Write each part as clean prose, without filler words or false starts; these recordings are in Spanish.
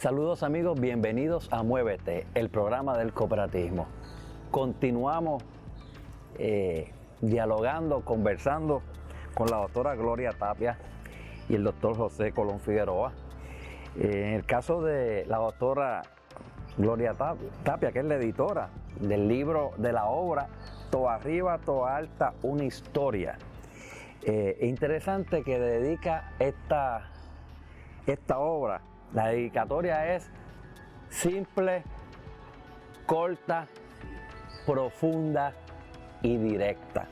Saludos amigos, bienvenidos a Muévete, el programa del cooperativismo. Continuamos dialogando, conversando con la doctora Gloria Tapia y el doctor José Colón Figueroa. En el caso de la doctora Gloria Tapia, que es la editora del libro, de la obra Toa Arriba, Toa Alta, una historia. Interesante que dedica esta obra. La dedicatoria es simple, corta, profunda y directa.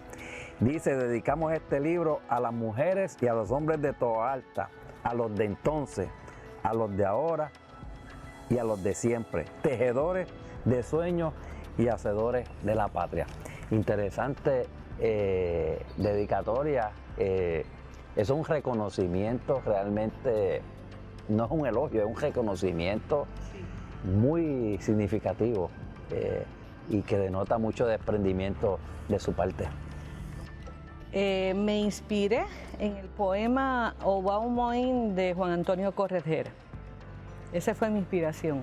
Dice: dedicamos este libro a las mujeres y a los hombres de Toa Alta, a los de entonces, a los de ahora y a los de siempre, tejedores de sueños y hacedores de la patria. Interesante dedicatoria, es un reconocimiento realmente. No es un elogio, es un reconocimiento muy significativo y que denota mucho desprendimiento de su parte. Me inspiré en el poema Obao Moin de Juan Antonio Corretjer. Esa fue mi inspiración.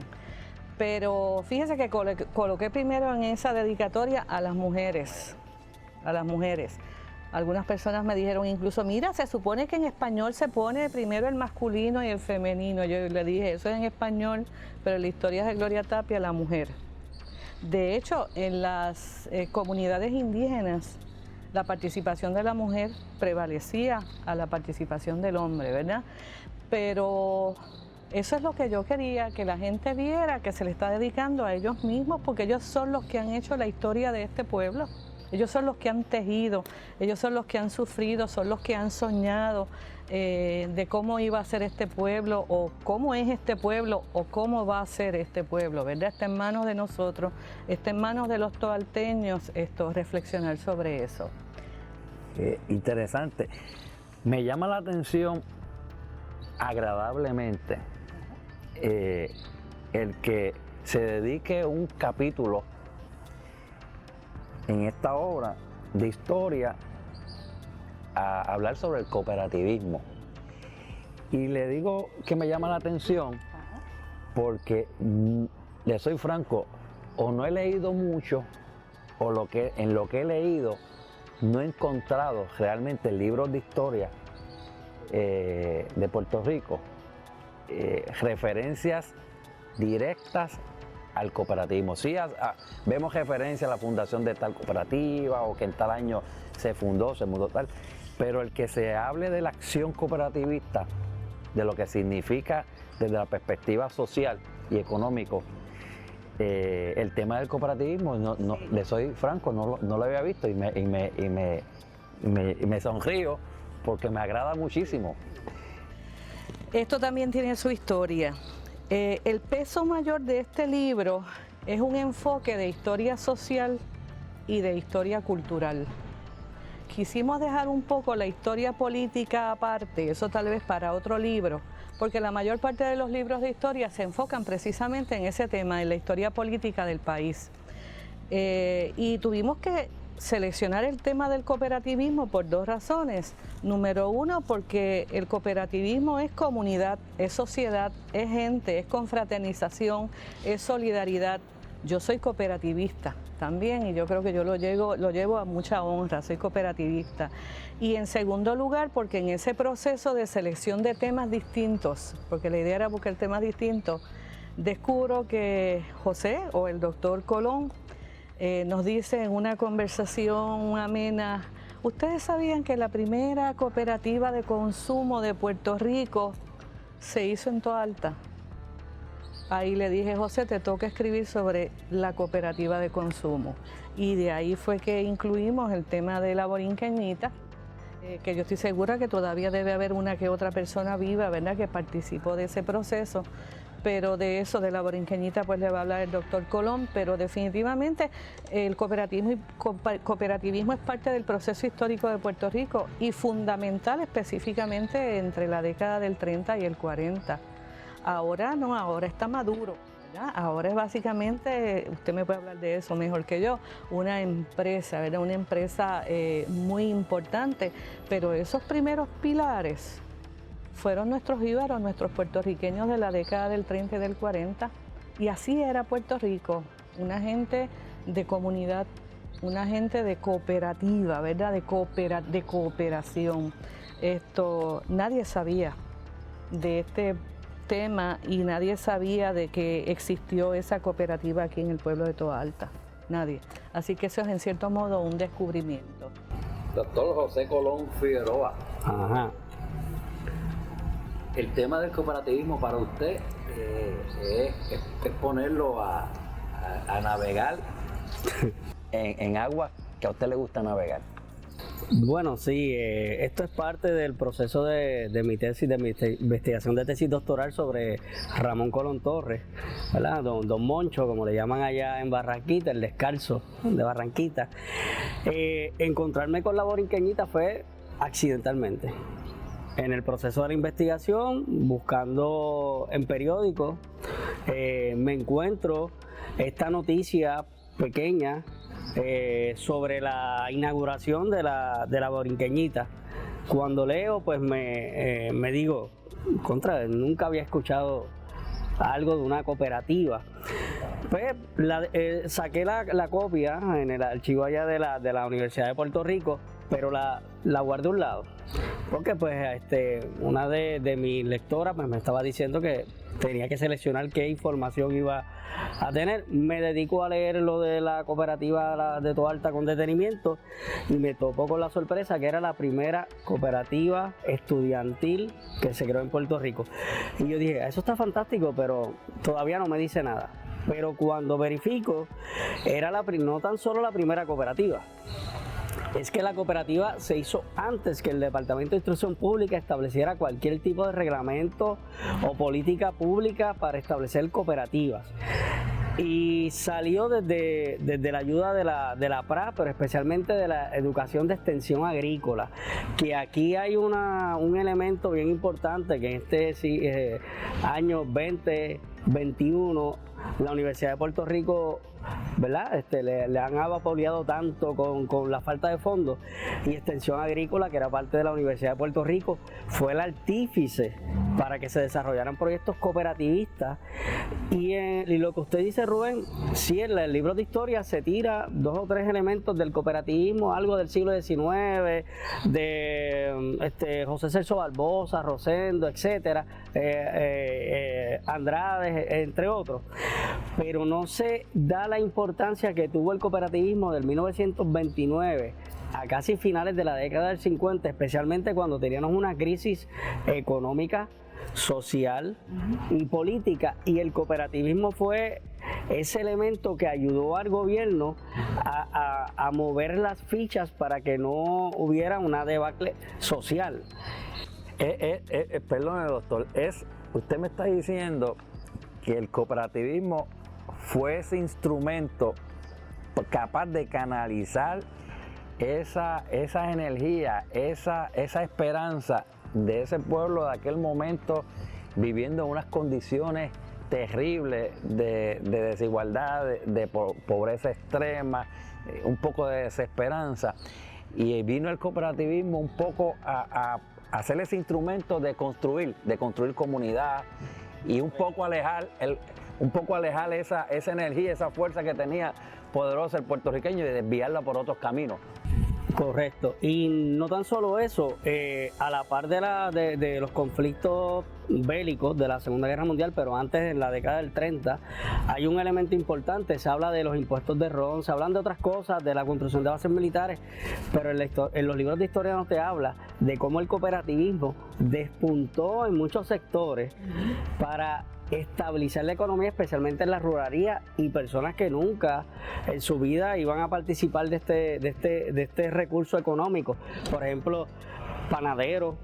Pero fíjense que coloqué primero en esa dedicatoria a las mujeres. A las mujeres. Algunas personas me dijeron incluso: mira, se supone que en español se pone primero el masculino y el femenino. Yo le dije: eso es en español, pero la historia es de Gloria Tapia, la mujer. De hecho, en las comunidades indígenas, la participación de la mujer prevalecía a la participación del hombre, ¿verdad? Pero eso es lo que yo quería, que la gente viera que se le está dedicando a ellos mismos, porque ellos son los que han hecho la historia de este pueblo. Ellos son los que han tejido, ellos son los que han sufrido, son los que han soñado de cómo iba a ser este pueblo, o cómo es este pueblo, o cómo va a ser este pueblo, ¿verdad? Está en manos de nosotros, está en manos de los toalteños reflexionar sobre eso. Interesante. Me llama la atención agradablemente el que se dedique un capítulo en esta obra de historia a hablar sobre el cooperativismo. Y le digo que me llama la atención porque, le soy franco, o no he leído mucho, o en lo que he leído no he encontrado realmente libros de historia de Puerto Rico, referencias directas al cooperativismo. Sí, vemos referencia a la fundación de tal cooperativa, o que en tal año se mudó tal, pero el que se hable de la acción cooperativista, de lo que significa desde la perspectiva social y económico, el tema del cooperativismo, le soy franco, no lo había visto y me sonrío porque me agrada muchísimo. Esto también tiene su historia. El peso mayor de este libro es un enfoque de historia social y de historia cultural. Quisimos dejar un poco la historia política aparte, eso tal vez para otro libro, porque la mayor parte de los libros de historia se enfocan precisamente en ese tema, en la historia política del país. Y tuvimos que seleccionar el tema del cooperativismo por dos razones. Número uno, porque el cooperativismo es comunidad, es sociedad, es gente, es confraternización, es solidaridad. Yo soy cooperativista también, y yo creo que yo lo llevo a mucha honra, soy cooperativista. Y en segundo lugar, porque en ese proceso de selección de temas distintos, porque la idea era buscar temas distintos, descubro que José, o el doctor Colón, nos dice en una conversación amena: ¿ustedes sabían que la primera cooperativa de consumo de Puerto Rico se hizo en Toa Alta? Ahí le dije: José, te toca escribir sobre la cooperativa de consumo. Y de ahí fue que incluimos el tema de la borinqueñita, Que yo estoy segura que todavía debe haber una que otra persona viva, ¿verdad?, que participó de ese proceso, pero de eso, de la borinqueñita, pues le va a hablar el doctor Colón, pero definitivamente el cooperativismo es parte del proceso histórico de Puerto Rico y fundamental específicamente entre la década del 30 y el 40. Ahora no, ahora está maduro. Ahora es básicamente, usted me puede hablar de eso mejor que yo, una empresa, ¿verdad? Una empresa muy importante, pero esos primeros pilares fueron nuestros íbaros, nuestros puertorriqueños de la década del 30 y del 40, y así era Puerto Rico, una gente de comunidad, una gente de cooperativa, ¿verdad? De cooperación. Nadie sabía de este tema y nadie sabía de que existió esa cooperativa aquí en el pueblo de Toa Alta, nadie. Así que eso es en cierto modo un descubrimiento. Doctor José Colón Figueroa. Ajá. El tema del cooperativismo para usted es ponerlo a navegar en agua que a usted le gusta navegar. Bueno, sí, esto es parte del proceso de mi tesis, de mi investigación de tesis doctoral sobre Ramón Colón Torres, ¿verdad? Don Moncho, como le llaman allá en Barranquita, el descalzo de Barranquita. Encontrarme con la borinqueñita fue accidentalmente. En el proceso de la investigación, buscando en periódicos, me encuentro esta noticia pequeña sobre la inauguración de la borinqueñita. Cuando leo, pues me digo, nunca había escuchado algo de una cooperativa. Pues saqué la copia en el archivo allá de la Universidad de Puerto Rico, pero la guardé a un lado, porque pues una de mis lectoras pues me estaba diciendo que tenía que seleccionar qué información iba a tener. Me dedico a leer lo de la cooperativa de Toa Alta con detenimiento y me topó con la sorpresa que era la primera cooperativa estudiantil que se creó en Puerto Rico. Y yo dije, eso está fantástico, pero todavía no me dice nada. Pero cuando verifico, era no tan solo la primera cooperativa, es que la cooperativa se hizo antes que el Departamento de Instrucción Pública estableciera cualquier tipo de reglamento o política pública para establecer cooperativas. Y salió desde la ayuda de la PRA, pero especialmente de la educación de extensión agrícola, que aquí hay un elemento bien importante que en este año 2021 la Universidad de Puerto Rico, ¿verdad? Le han apoyado tanto con la falta de fondos, y Extensión Agrícola, que era parte de la Universidad de Puerto Rico, fue el artífice para que se desarrollaran proyectos cooperativistas. Y lo que usted dice, Rubén, sí, en el libro de historia se tira 2 o 3 elementos del cooperativismo, algo del siglo XIX, de José Celso Barbosa, Rosendo, etcétera, Andrade, entre otros, pero no se da la importancia que tuvo el cooperativismo del 1929 a casi finales de la década del 50, especialmente cuando teníamos una crisis económica, social y política, y el cooperativismo fue ese elemento que ayudó al gobierno a mover las fichas para que no hubiera una debacle social. Perdone, doctor, usted me está diciendo que el cooperativismo fue ese instrumento capaz de canalizar esa energía, esa esperanza de ese pueblo de aquel momento, viviendo en unas condiciones terribles de desigualdad, de pobreza extrema, un poco de desesperanza. Y vino el cooperativismo un poco a hacer ese instrumento de construir comunidad y un poco alejar esa energía, esa fuerza que tenía poderosa el puertorriqueño y desviarla por otros caminos. Correcto, y no tan solo eso, a la par de los conflictos bélicos de la Segunda Guerra Mundial, pero antes, en la década del 30, hay un elemento importante. Se habla de los impuestos de ron, se hablan de otras cosas, de la construcción de bases militares, pero en los libros de historia no te habla de cómo el cooperativismo despuntó en muchos sectores para estabilizar la economía, especialmente en la ruralía, y personas que nunca en su vida iban a participar de este recurso económico. Por ejemplo, panaderos,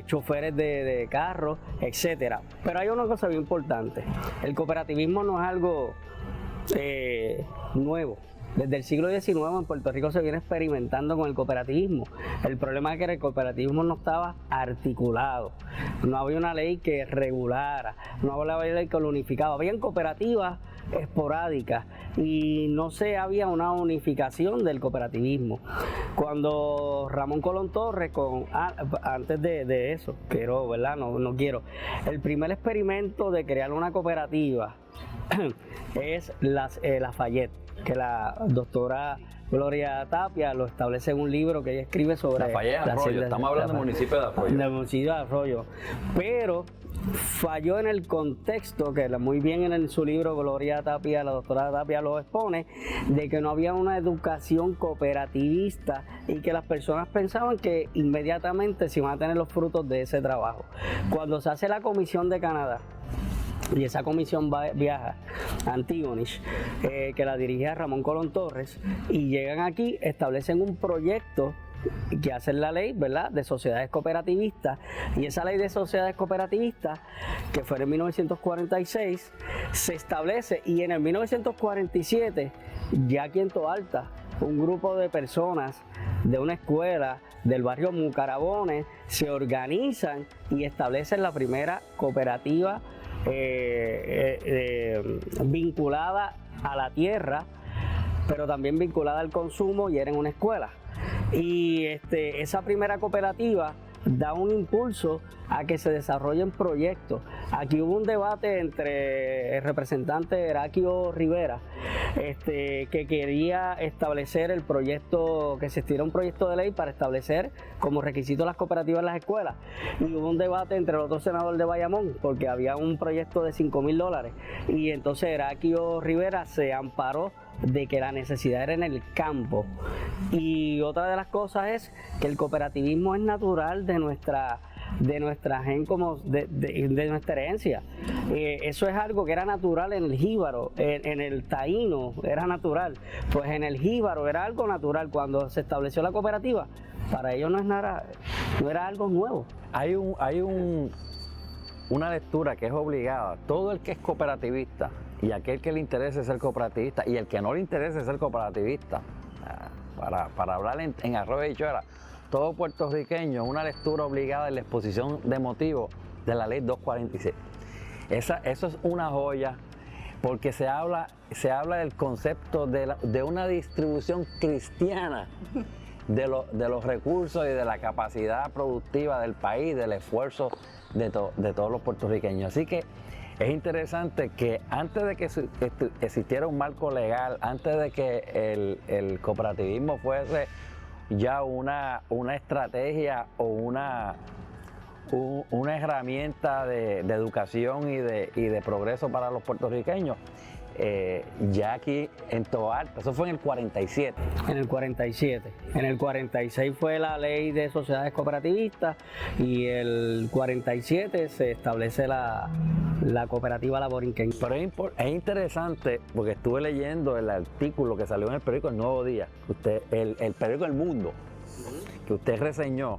choferes de carros, etcétera. Pero hay una cosa bien importante: el cooperativismo no es algo nuevo. Desde el siglo XIX en Puerto Rico se viene experimentando con el cooperativismo. El problema es que el cooperativismo no estaba articulado, no había una ley que regulara, no había una ley que lo unificaba. Habían cooperativas esporádicas y no se había una unificación del cooperativismo. Cuando Ramón Colón Torres, antes de eso, ¿verdad? No quiero. El primer experimento de crear una cooperativa es Lafayette, que la doctora Gloria Tapia lo establece en un libro que ella escribe sobre Lafayette Arroyo, estamos hablando del municipio de Arroyo. Del municipio de Arroyo. Pero falló en el contexto, que muy bien en su libro Gloria Tapia, la doctora Tapia lo expone, de que no había una educación cooperativista y que las personas pensaban que inmediatamente se iban a tener los frutos de ese trabajo. Cuando se hace la Comisión de Canadá, y esa comisión viaja a Antigonish, que la dirigía Ramón Colón Torres, y llegan aquí, establecen un proyecto que hacen la ley, ¿verdad?, de sociedades cooperativistas, y esa ley de sociedades cooperativistas, que fue en 1946, se establece, y en el 1947, ya aquí en Toalta, un grupo de personas de una escuela del barrio Mucarabones se organizan y establecen la primera cooperativa vinculada a la tierra, pero también vinculada al consumo, y era en una escuela. Y esa primera cooperativa da un impulso a que se desarrollen proyectos. Aquí hubo un debate entre el representante Heraclio Rivera, que quería establecer el proyecto, que se estira un proyecto de ley para establecer como requisito las cooperativas en las escuelas. Y hubo un debate entre el otro senador de Bayamón, porque había un proyecto de $5,000, y entonces Heraclio Rivera se amparó de que la necesidad era en el campo. Y otra de las cosas es que el cooperativismo es natural de nuestra gen, como de nuestra herencia. Eso es algo que era natural en el jíbaro, en el taíno era natural, pues en el jíbaro era algo natural. Cuando se estableció la cooperativa, para ellos no era algo nuevo. Hay una lectura que es obligada. Todo el que es cooperativista y aquel que le interese ser cooperativista y el que no le interese ser cooperativista, para hablar en arroyo y habichuela, todo puertorriqueño, una lectura obligada en la exposición de motivos de la ley 246. Eso es una joya, porque se habla del concepto de una distribución cristiana de los recursos y de la capacidad productiva del país, del esfuerzo de todos los puertorriqueños. Así que es interesante que antes de que existiera un marco legal, antes de que el cooperativismo fuese ya una estrategia o una herramienta de educación y de progreso para los puertorriqueños, ya aquí en Toalta, eso fue en el 47. En el 47. En el 46 fue la ley de sociedades cooperativistas, y el 47 se establece la cooperativa La Borinquen. Pero es interesante, porque estuve leyendo el artículo que salió en el periódico El Nuevo Día, el periódico El Mundo, que usted reseñó,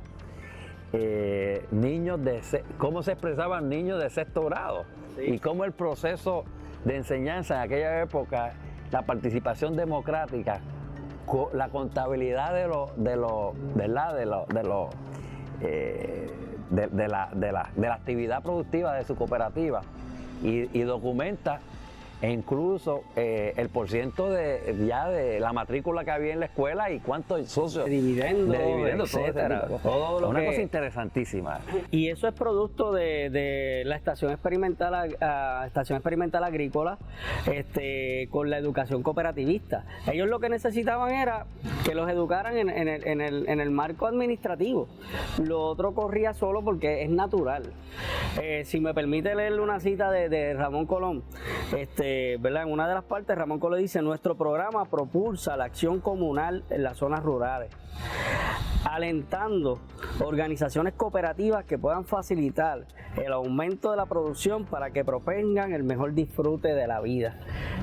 cómo se expresaban niños de sexto grado, sí, y cómo el proceso de enseñanza en aquella época, la participación democrática, la contabilidad de la actividad productiva de su cooperativa, y documenta incluso el porciento de la matrícula que había en la escuela y cuántos socios de dividendos, etcétera. Todo una cosa interesantísima. Y eso es producto de la estación experimental agrícola, con la educación cooperativista. Ellos lo que necesitaban era que los educaran en el marco administrativo. Lo otro corría solo porque es natural. Si me permite leerle una cita de Ramón Colón, ¿verdad? En una de las partes, Ramón Colón dice: nuestro programa propulsa la acción comunal en las zonas rurales. alentando organizaciones cooperativas que puedan facilitar el aumento de la producción para que propongan el mejor disfrute de la vida.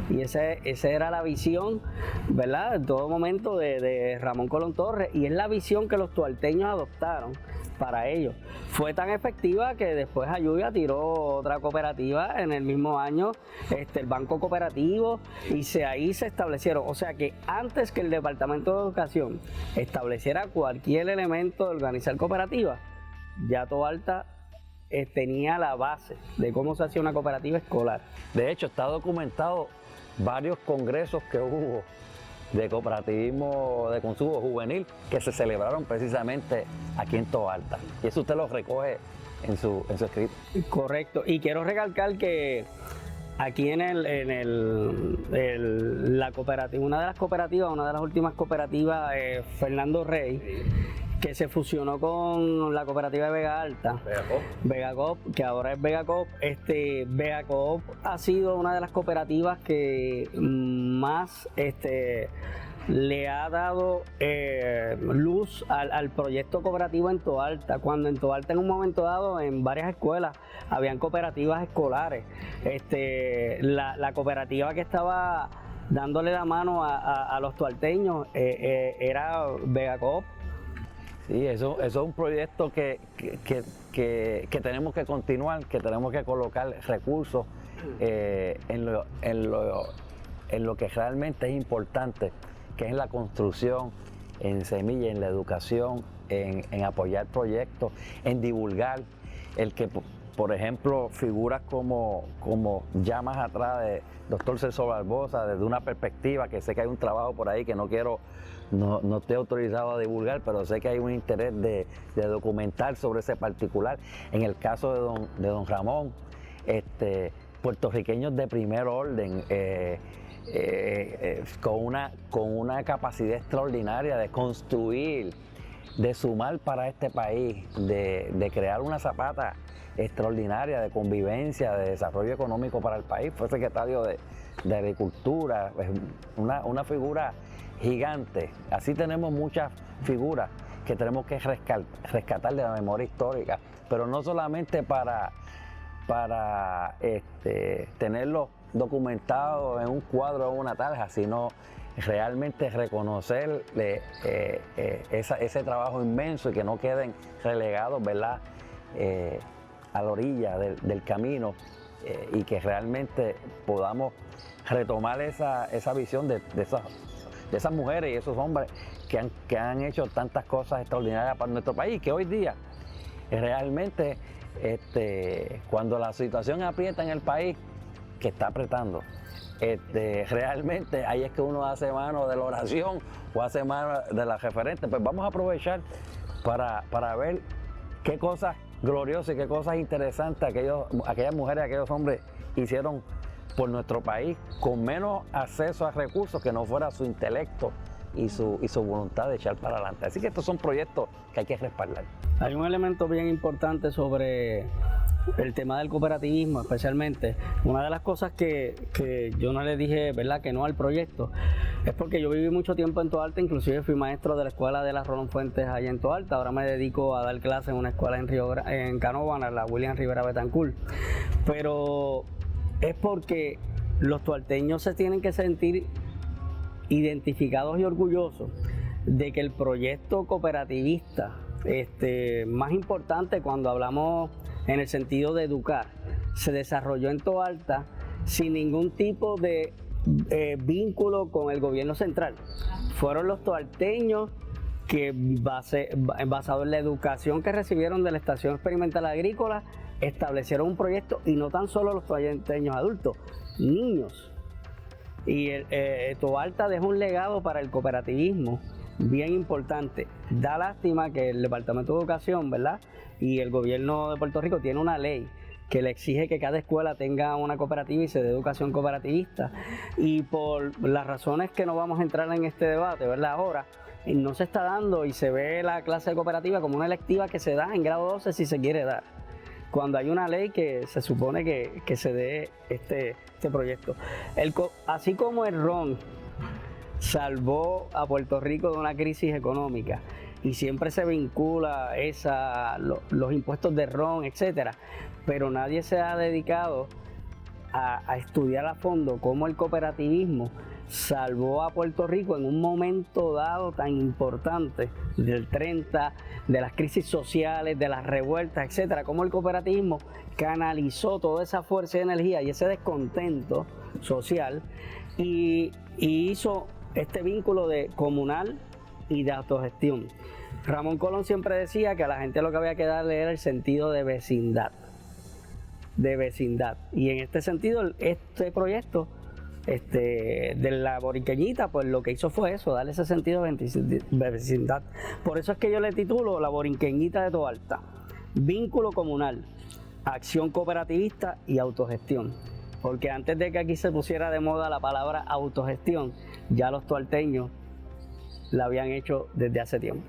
Y esa era la visión, ¿verdad?, en todo momento de Ramón Colón Torres, y es la visión que los tualteños adoptaron para ellos. Fue tan efectiva que después Jayuya tiró otra cooperativa en el mismo año, el Banco Cooperativo, y ahí se establecieron. O sea que antes que el Departamento de Educación estableciera cualquier elemento de organizar cooperativas, ya Toalta tenía la base de cómo se hacía una cooperativa escolar. De hecho, está documentado varios congresos que hubo de cooperativismo de consumo juvenil que se celebraron precisamente aquí en Toalta. Y eso usted lo recoge en su escrito. Correcto. Y quiero recalcar que aquí la cooperativa, una de las últimas cooperativas, Fernando Rey, que se fusionó con la cooperativa de Vega Alta, Vega Coop, que ahora es Vega Coop. Vega Coop ha sido una de las cooperativas que más le ha dado luz al proyecto cooperativo en Toalta, cuando en Toalta en un momento dado en varias escuelas habían cooperativas escolares. La cooperativa que estaba dándole la mano a los toalteños era Vega Coop. Sí, eso es un proyecto que tenemos que continuar, que tenemos que colocar recursos en lo que realmente es importante, que es la construcción, en semilla, en la educación, en apoyar proyectos, en divulgar, el que, por ejemplo, figuras como ya más atrás de doctor Celso Barbosa, desde una perspectiva, que sé que hay un trabajo por ahí que no estoy autorizado a divulgar, pero sé que hay un interés de documentar sobre ese particular. En el caso de don Ramón, puertorriqueños de primer orden, con una capacidad extraordinaria de construir, de sumar para este país, de crear una zapata extraordinaria de convivencia, de desarrollo económico para el país. Fue secretario de Agricultura, una figura gigante. Así tenemos muchas figuras que tenemos que rescatar de la memoria histórica, pero no solamente para tenerlo documentado en un cuadro o una tarja, sino realmente reconocerle ese trabajo inmenso y que no queden relegados, ¿verdad?, a la orilla del camino, y que realmente podamos retomar esa visión de esas mujeres y esos hombres que han hecho tantas cosas extraordinarias para nuestro país, que hoy día realmente cuando la situación aprieta en el país, que está apretando, realmente ahí es que uno hace mano de la oración o hace mano de la referente. Pues vamos a aprovechar para ver qué cosas gloriosas y qué cosas interesantes aquellas mujeres y aquellos hombres hicieron por nuestro país con menos acceso a recursos, que no fuera su intelecto y su voluntad de echar para adelante. Así que estos son proyectos que hay que respaldar. Hay un elemento bien importante sobre el tema del cooperativismo, especialmente. Una de las cosas que yo no le dije, ¿verdad?, que no al proyecto, es porque yo viví mucho tiempo en Toalta, inclusive fui maestro de la escuela de la Rolón Fuentes allá en Toalta. Ahora me dedico a dar clases en una escuela en Canóvana, la William Rivera Betancourt. Pero es porque los toalteños se tienen que sentir identificados y orgullosos de que el proyecto cooperativista más importante, cuando hablamos en el sentido de educar, se desarrolló en Toalta sin ningún tipo de vínculo con el gobierno central. Fueron los toalteños que, basado en la educación que recibieron de la Estación Experimental Agrícola, establecieron un proyecto, y no tan solo los toalteños adultos, niños. Y Toalta dejó un legado para el cooperativismo bien importante. Da lástima que el Departamento de Educación, ¿verdad?, y el gobierno de Puerto Rico tiene una ley que le exige que cada escuela tenga una cooperativa y se dé educación cooperativista. Y por las razones que no vamos a entrar en este debate, ¿verdad?, ahora, no se está dando, y se ve la clase de cooperativa como una electiva que se da en grado 12 si se quiere dar, cuando hay una ley que se supone que se dé este proyecto. Así como el ron salvó a Puerto Rico de una crisis económica, y siempre se vincula los impuestos de ron, etcétera, pero nadie se ha dedicado a estudiar a fondo cómo el cooperativismo salvó a Puerto Rico en un momento dado tan importante del 30, de las crisis sociales, de las revueltas, etcétera, cómo el cooperativismo canalizó toda esa fuerza y energía y ese descontento social y hizo este vínculo de comunal y de autogestión. Ramón Colón siempre decía que a la gente lo que había que darle era el sentido de vecindad. Y en este sentido, este proyecto de la Borinqueñita, pues lo que hizo fue eso, darle ese sentido de vecindad. Por eso es que yo le titulo La Borinqueñita de Toalta, vínculo comunal, acción cooperativista y autogestión. Porque antes de que aquí se pusiera de moda la palabra autogestión, ya los toalteños la habían hecho desde hace tiempo.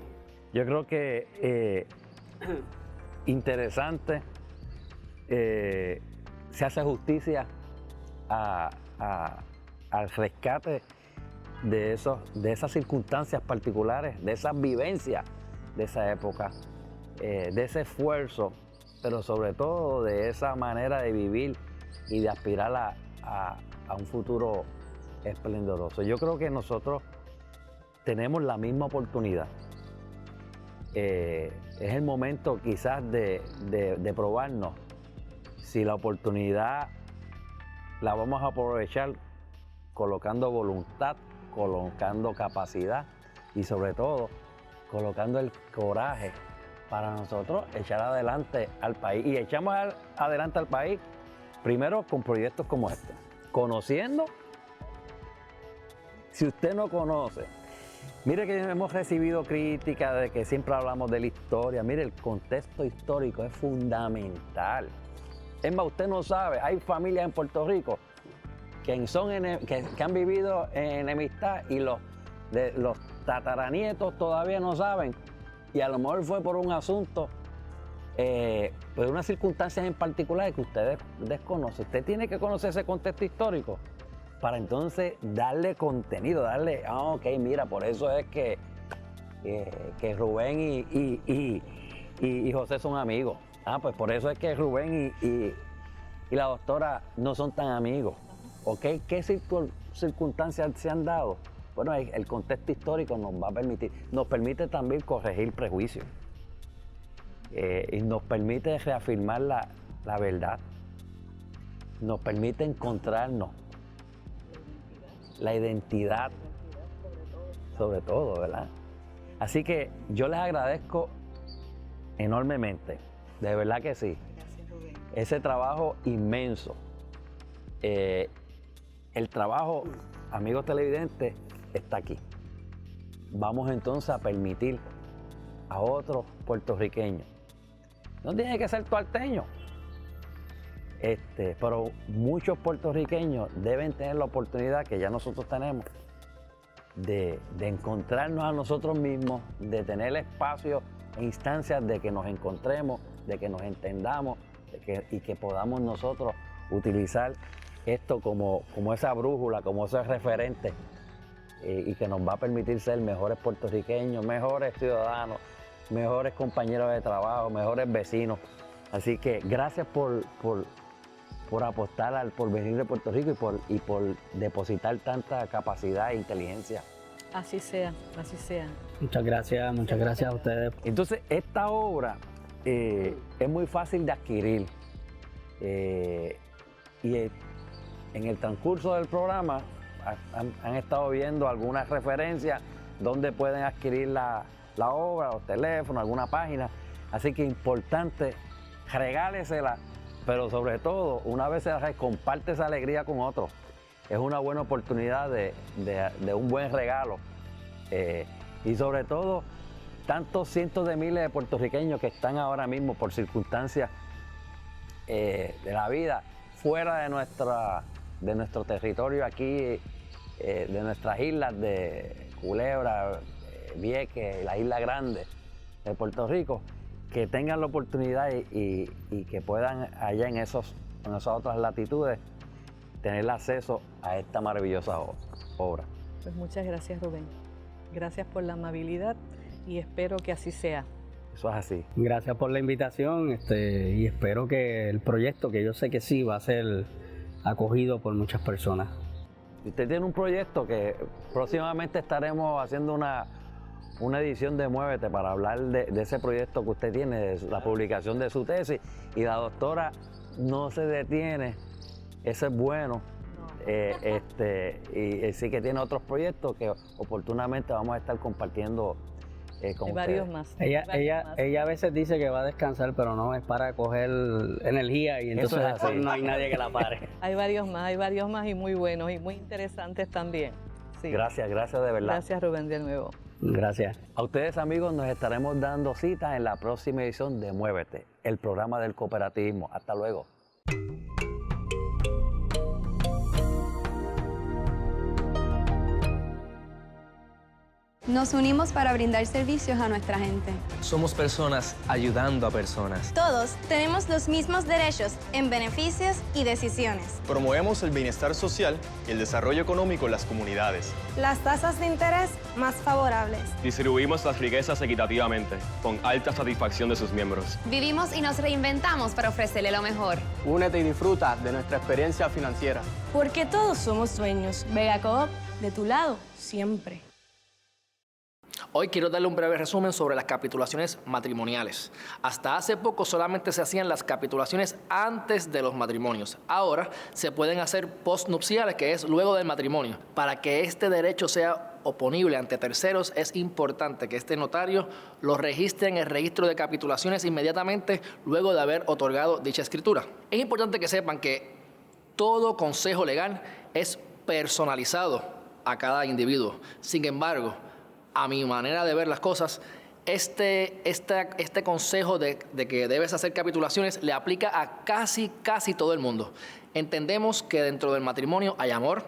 Yo creo que interesante, se hace justicia al rescate de esas circunstancias particulares, de esas vivencias de esa época, de ese esfuerzo, pero sobre todo de esa manera de vivir y de aspirar a un futuro esplendoroso. Yo creo que nosotros tenemos la misma oportunidad. Es el momento quizás de probarnos si la oportunidad la vamos a aprovechar colocando voluntad, colocando capacidad y sobre todo colocando el coraje para nosotros echar adelante al país. Y echamos adelante al país primero con proyectos como este, conociendo. Si usted no conoce, mire que hemos recibido críticas de que siempre hablamos de la historia. Mire, el contexto histórico es fundamental. Es más, usted no sabe, hay familias en Puerto Rico que han vivido en enemistad y los tataranietos todavía no saben. Y a lo mejor fue por un asunto, por unas circunstancias en particular que ustedes desconocen. Usted tiene que conocer ese contexto histórico para entonces darle contenido, ok, mira, por eso es que Rubén y José son amigos. Pues por eso es que Rubén y la doctora no son tan amigos. ¿Ok? ¿Qué circunstancias se han dado? Bueno, el contexto histórico nos permite también corregir prejuicios. Y nos permite reafirmar la verdad. Nos permite encontrarnos. La identidad, sobre todo, ¿verdad? Así que yo les agradezco enormemente, de verdad que sí, ese trabajo inmenso. El trabajo, amigos televidentes, está aquí. Vamos entonces a permitir a otros puertorriqueños, no tiene que ser tualteño, pero muchos puertorriqueños deben tener la oportunidad que ya nosotros tenemos de encontrarnos a nosotros mismos, de tener espacios e instancias de que nos encontremos, de que nos entendamos y que podamos nosotros utilizar esto como esa brújula, como ese referente y que nos va a permitir ser mejores puertorriqueños, mejores ciudadanos, mejores compañeros de trabajo, mejores vecinos. Así que gracias por apostar al porvenir de Puerto Rico y por depositar tanta capacidad e inteligencia. Así sea, así sea. Muchas gracias a ustedes. Entonces, esta obra es muy fácil de adquirir y en el transcurso del programa han estado viendo algunas referencias donde pueden adquirir la obra, los teléfonos, alguna página. Así que importante, regálesela, pero sobre todo, una vez se la comparte esa alegría con otros. Es una buena oportunidad de un buen regalo. Y sobre todo, tantos cientos de miles de puertorriqueños que están ahora mismo por circunstancias de la vida fuera de nuestro territorio aquí, de nuestras islas de Culebra, Vieques, la isla grande de Puerto Rico, que tengan la oportunidad y que puedan allá en esas otras latitudes tener acceso a esta maravillosa obra. Pues muchas gracias, Rubén. Gracias por la amabilidad y espero que así sea. Eso es así. Gracias por la invitación y espero que el proyecto, que yo sé que sí va a ser acogido por muchas personas. Usted tiene un proyecto que próximamente estaremos haciendo una edición de Muévete para hablar de ese proyecto que usted tiene, de la publicación de su tesis, y la doctora no se detiene, eso es bueno. Y sí que tiene otros proyectos que oportunamente vamos a estar compartiendo con Hay varios ustedes. más. Ella a veces dice que va a descansar, pero no, es para coger energía y entonces Eso es después así. no hay nadie que la pare. Hay varios más y muy buenos y muy interesantes también. Sí. Gracias de verdad. Gracias, Rubén, de nuevo. Gracias. A ustedes, amigos, nos estaremos dando cita en la próxima edición de Muévete, el programa del cooperativismo. Hasta luego. Nos unimos para brindar servicios a nuestra gente. Somos personas ayudando a personas. Todos tenemos los mismos derechos en beneficios y decisiones. Promovemos el bienestar social y el desarrollo económico en las comunidades. Las tasas de interés más favorables. Distribuimos las riquezas equitativamente, con alta satisfacción de sus miembros. Vivimos y nos reinventamos para ofrecerle lo mejor. Únete y disfruta de nuestra experiencia financiera. Porque todos somos dueños. Vega Coop, de tu lado, siempre. Hoy quiero darle un breve resumen sobre las capitulaciones matrimoniales. Hasta hace poco solamente se hacían las capitulaciones antes de los matrimonios. Ahora se pueden hacer postnupciales, que es luego del matrimonio. Para que este derecho sea oponible ante terceros, es importante que este notario lo registre en el registro de capitulaciones inmediatamente luego de haber otorgado dicha escritura. Es importante que sepan que todo consejo legal es personalizado a cada individuo. Sin embargo, a mi manera de ver las cosas, este consejo de que debes hacer capitulaciones le aplica a casi todo el mundo. Entendemos que dentro del matrimonio hay amor,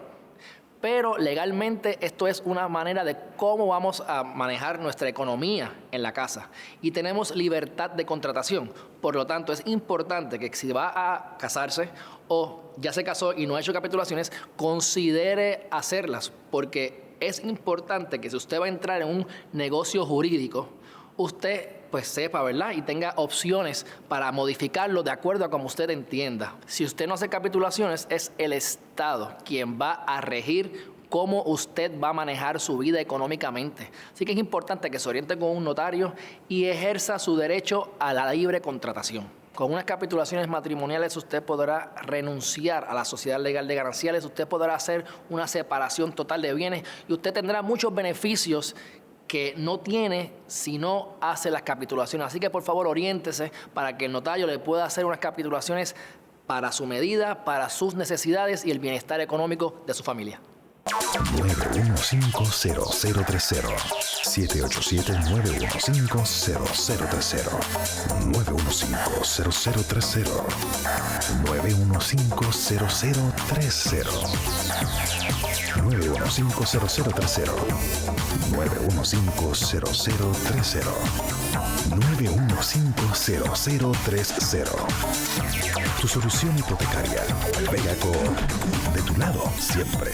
pero legalmente esto es una manera de cómo vamos a manejar nuestra economía en la casa. Y tenemos libertad de contratación. Por lo tanto, es importante que si va a casarse o ya se casó y no ha hecho capitulaciones, considere hacerlas, porque es importante que si usted va a entrar en un negocio jurídico, usted pues sepa, ¿verdad? Y tenga opciones para modificarlo de acuerdo a como usted entienda. Si usted no hace capitulaciones, es el Estado quien va a regir cómo usted va a manejar su vida económicamente. Así que es importante que se oriente con un notario y ejerza su derecho a la libre contratación. Con unas capitulaciones matrimoniales usted podrá renunciar a la sociedad legal de gananciales, usted podrá hacer una separación total de bienes y usted tendrá muchos beneficios que no tiene si no hace las capitulaciones. Así que por favor oriéntese para que el notario le pueda hacer unas capitulaciones para su medida, para sus necesidades y el bienestar económico de su familia. 915-0030 787-915-0030 915-0030 915-0030 915-0030 915-0030 915-0030 Tu solución hipotecaria. Vega Coop, de tu lado siempre.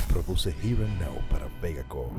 Produce Here and Now para Vega Coop.